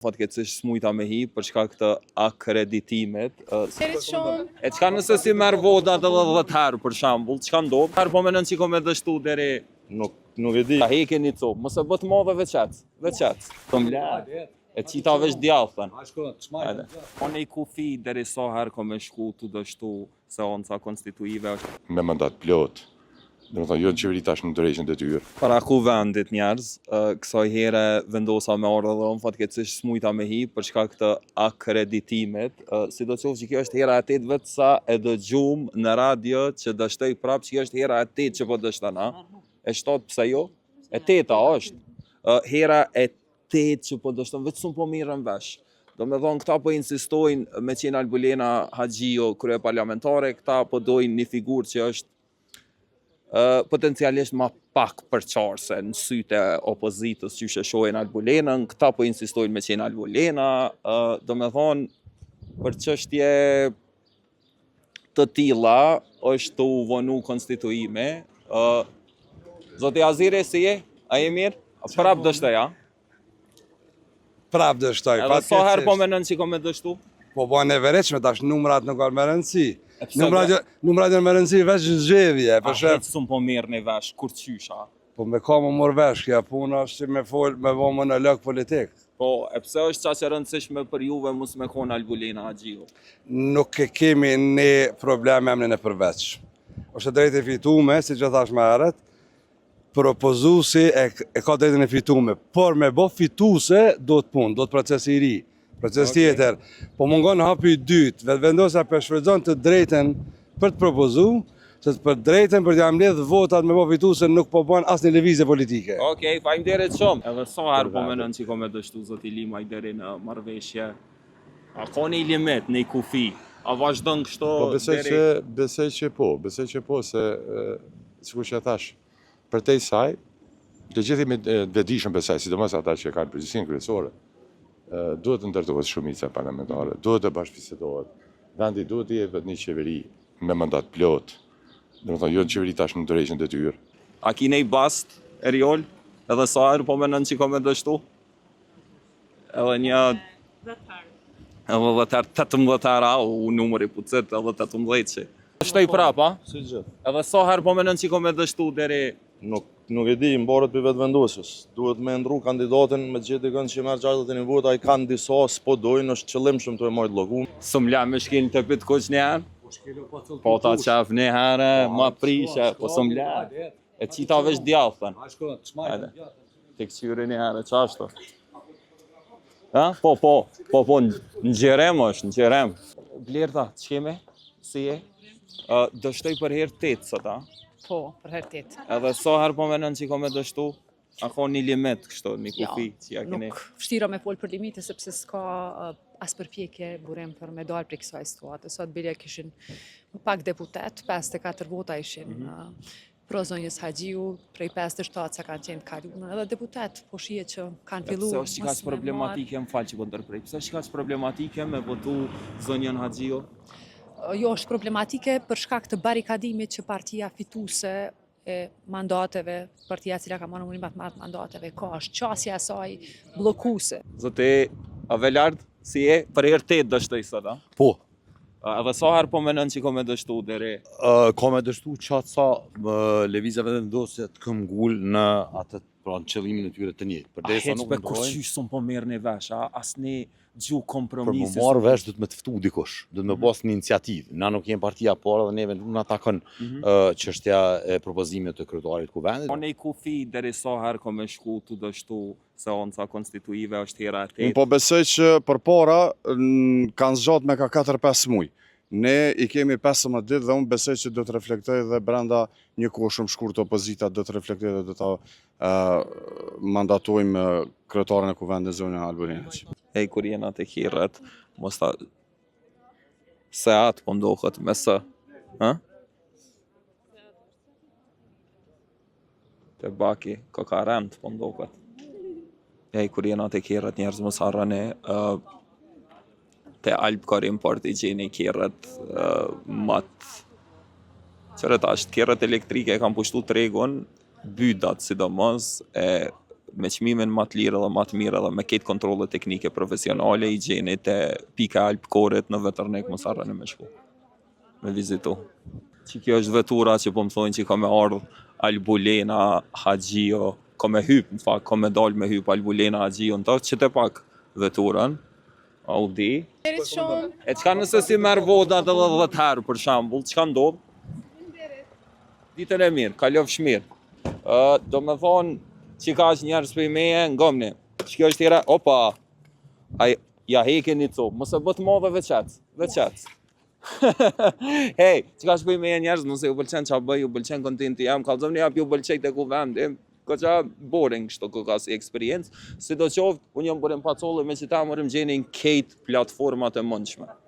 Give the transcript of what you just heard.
Fatkeqësisht smujta me hi për shkak të akreditimet. E çka nëse si merr votat edhe 10 herë për shembull, çka ndodh? Herë po mendon çiko me dështu deri Nuk e di. ta hekeni cop, mos e bë të madhe veçat. Po mla. E qita veç djallë, thënë. Unë i kufi deri sa herë ko me shku të dështu seanca konstituive është. Me mandat plot. Dhe më thonë, jo në qeveri tash në drejshën të tyre. Para ku vendit njerëz, kësaj here vendosa me ardhe dhe unë fatkeqësisht smujta me hi për shkak të akreditimet, sidoqoftë që kjo është hera e 8 vetë sa e dëgjum në radio që dështoj prapë që kjo është hera e 8 që po dështën, e 7 pse jo? E 8 është. Hera e 8 që po dështën, vetë sun po mirën vesh. Do me thonë, këta po insistojnë me qenë Albulena Haxhio krye parlamentare, këta po dojnë një figurë që është potencialisht ma pak përqarse në sytë e opozitës që sheshojnë Albulenën, këta po insistojnë me qenë Albulena, do me thonë, për çështje të tilla është të u vonu konstituime. Zoti Azire, si je? A je mirë? Prap dështoj, a? Prap dështoj. Edhe sa herë po mendon që ko me dështu? Po bën e verëçme tash numrat nuk kanë më rëndësi. Numrat janë më rëndësi veç zgjedhje, për shemb. A sun po mirë në vesh, kur qysha? Po me ka më mor vesh, kja puna është që me fol, me vë monolog politik. Po, e pse është qa që rëndësishme për juve mos me konë Albulena Haxhio? Nuk e kemi ne problem emrin e përveç. Është drejt e fitume, si që thash më herët, propozuesi e ka drejtën e fitume, por me bë fituse do të punë, do të proces i ri. Proces tjetër, po mungon hapi i dytë, vetëvendosa përshfrytëzon të drejtën për të propozu, se për drejtën për t'ja mbledh votat me bë fituse nuk po bën asnjë lëvizje politike. Okej, faleminderit shumë. Edhe sa herë po mendon që ko me dështu zoti Limaj deri në marrëveshje? A ka një limit, një kufi? A vazhdon kështu Po besoj që po, se sikur që e thash, përtej saj, të gjithë jemi të vetëdijshëm për saj, sidomos ata që kanë përgjegjësinë kryesore. Duhet të ndërtohet shumica parlamentare, duhet të bashkëbisedohet. Vendi duhet të jetë një qeveri me mandat plot. Dhe më thonë, jo në qeveri tash në drejshën të tyre. A ki nej bast, Eriol? Edhe sa herë po mendon që ko me dështu? Edhe një... 10 herë. Edhe 18 herë, u numëri pucet, edhe 18 që. Shtoj prap, a? Si gjithë. Edhe sa herë po mendon që ko me dështu deri... Nuk e di, mbarët për vetë vendosës. Duhet me ndru kandidatin me gjithë i kënë që merë 61 vota, i kanë disa, s'po dojnë, është qëllimshëm të e majtë lokum. Së mla me shkelin të pitë koq një herë? Po ta qaf një herë, ma prishe, po së mla. E qita veç djallë, thënë. Të këqyri një herë, qa ashtë? Po, në gjerem është, në gjerem. Blerda, qeme, si je? Dështoj për herë 8 sot, a? Po, për herë 8. Edhe sa herë po mendon që ko me dështu? A ka një limit kështu, një kufi që ja keni? Nuk vështira me fol për limite, sepse s'ka as përpjekje burim për me dalë për kësaj situatë. Sot bile kishin pak deputet, 54 vota ishin pro zonjës Haxhiu, prej 57 sa kanë qenë kalunë, edhe deputet, po shihet që kanë filluar. Pse është qikaq problematike, më falë që po ndërprej, pse është qikaq problematike me votu zonjën Haxhio? Jo, është problematike për shkak të barikadimit që partia fituse e mandateve, partia cila ka marrë numrin më të madh mandateve, ka është qasja e saj bllokuse. Zoti Avelard, si je? Për herë 8 dështoj sot, a? Po. Edhe sa herë po mendon që ko me dështu deri? Ka me dështu qatë sa lëvizjeve dhe ndosje të këm gull në atë pra në qëllimin e tyre të njëjtë. A heq për kur qysh sun po merr në vesh, a? Asni gjuhë kompromisi. Për më marrë vesh, du të me të ftu dikush, du të me pas një iniciativë. Na nuk jem partia parë dhe neve nuk na takon çështja e propozimit të kryetarit kuvendit. Unë i kufi deri sa herë ko me shku të dështu seanca konstituive është hera e 8. Po besoj që përpara kanë zgjat me ka 4-5 muaj. Ne i kemi 15 ditë dhe unë besoj që do të reflektoj dhe brenda një kohë shumë shkurt opozita do të reflektoj dhe do të mandatojmë kryetarin e kuvendit zonën Albulena. Ej, kur jena të hirët, mos ta... Se atë po ndohet me së, ha? Te baki, kokarent po ndohet. Ej, kur jena të hirët, njerëz mos harrani, te Alp Karim Parti gjeni kjerët matë. Qërët ashtë kjerët elektrike kam pushtu tregun, bydat sidomos, e me çmimin më të lirë dhe më të mirë dhe me këtë kontrolle teknike profesionale i gjeni te pika Alpkoret në Vetërnik mos harroni me shku. Me vizitu. Që kjo është vetura që po më thonë që ka me ardhë Albulena Haxhio, ka me hyp, në fakt, ka me dal me hyp Albulena Haxhio në të, që të pak veturën, Audi. E qka nëse si merë vodat edhe 10 herë, për shambull, qka ndodh? Ditën e mirë, kalofsh mirë. Do me thonë, që ka që njerës për i meje, ngomni. Që kjo është tjera, opa, ja heke një copë, mëse bët madhe veqet. Hej, që ka shpëj me njerëz, nëse ju pëlqen qa bëj, ju pëlqen kontenti jam, kalzëm një ju pëlqej të ku vendim, ka qa boring shto ka si eksperiencë, si do qoftë, unë jam bërëm pacollë me që ta mërëm gjenin kejt platformat e mundshme.